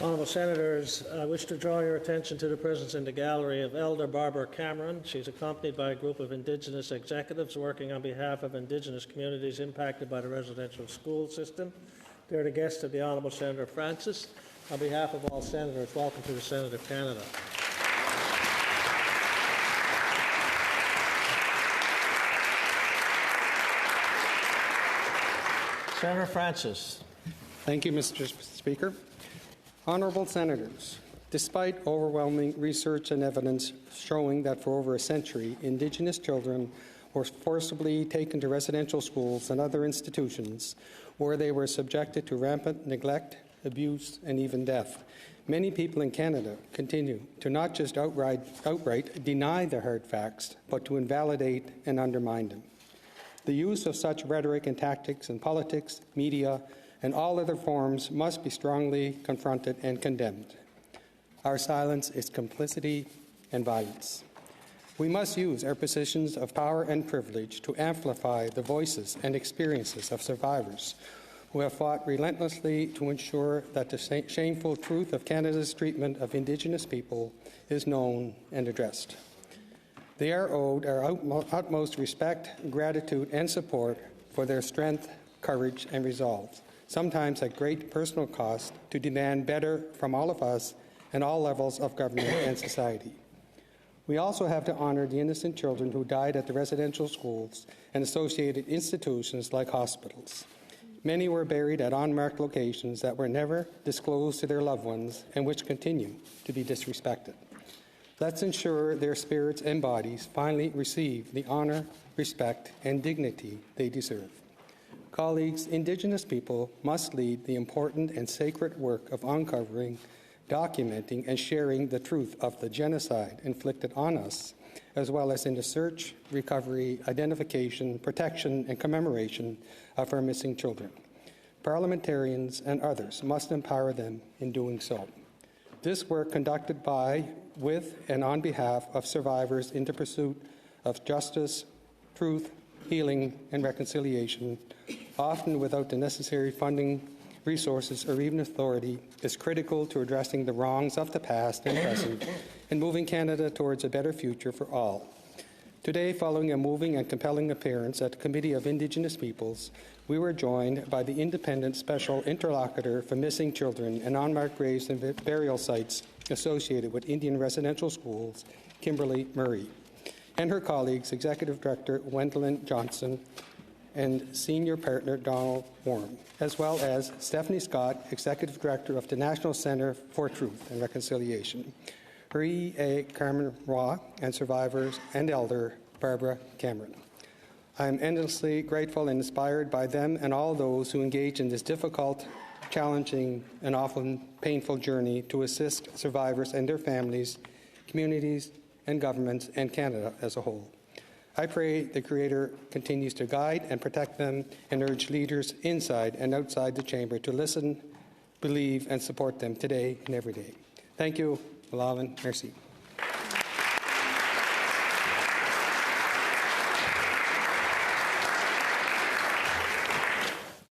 Honourable Senators, I wish to draw your attention to the presence in the gallery of Elder Barbara Cameron. She's accompanied by a group of Indigenous executives working on behalf of Indigenous communities impacted by the residential school system. They're the guests of the Honourable Senator Francis. On behalf of all Senators, welcome to the Senate of Canada. Senator Francis. Thank you, Mr. Speaker. Honourable Senators, despite overwhelming research and evidence showing that for over a century, Indigenous children were forcibly taken to residential schools and other institutions where they were subjected to rampant neglect, abuse, and even death, many people in Canada continue to not just outright deny the hard facts, but to invalidate and undermine them. The use of such rhetoric and tactics in politics, media, and all other forms must be strongly confronted and condemned. Our silence is complicity and violence. We must use our positions of power and privilege to amplify the voices and experiences of survivors who have fought relentlessly to ensure that the shameful truth of Canada's treatment of Indigenous people is known and addressed. They are owed our utmost respect, gratitude, and support for their strength, courage, and resolve, sometimes at great personal cost, to demand better from all of us and all levels of government and society. We also have to honour the innocent children who died at the residential schools and associated institutions like hospitals. Many were buried at unmarked locations that were never disclosed to their loved ones and which continue to be disrespected. Let's ensure their spirits and bodies finally receive the honour, respect, and dignity they deserve. Colleagues, Indigenous people must lead the important and sacred work of uncovering, documenting, and sharing the truth of the genocide inflicted on us, as well as in the search, recovery, identification, protection, and commemoration of our missing children. Parliamentarians and others must empower them in doing so. This work conducted by, with, and on behalf of survivors in the pursuit of justice, truth, healing, and reconciliation, often without the necessary funding, resources, or even authority, is critical to addressing the wrongs of the past and present and moving Canada towards a better future for all. Today, following a moving and compelling appearance at the Committee of Indigenous Peoples, we were joined by the Independent Special Interlocutor for Missing Children and Unmarked Graves and Burial Sites associated with Indian residential schools, Kimberly Murray, and her colleagues, Executive Director Gwendolyn Johnson and Senior Partner Donald Warren, as well as Stephanie Scott, Executive Director of the National Centre for Truth and Reconciliation, Marie A. Carmen Roy, and survivors, and Elder Barbara Cameron. I am endlessly grateful and inspired by them and all those who engage in this difficult, challenging, and often painful journey to assist survivors and their families, communities, and governments, and Canada as a whole. I pray the Creator continues to guide and protect them and urge leaders inside and outside the chamber to listen, believe, and support them today and every day. Thank you. Malawan. Merci.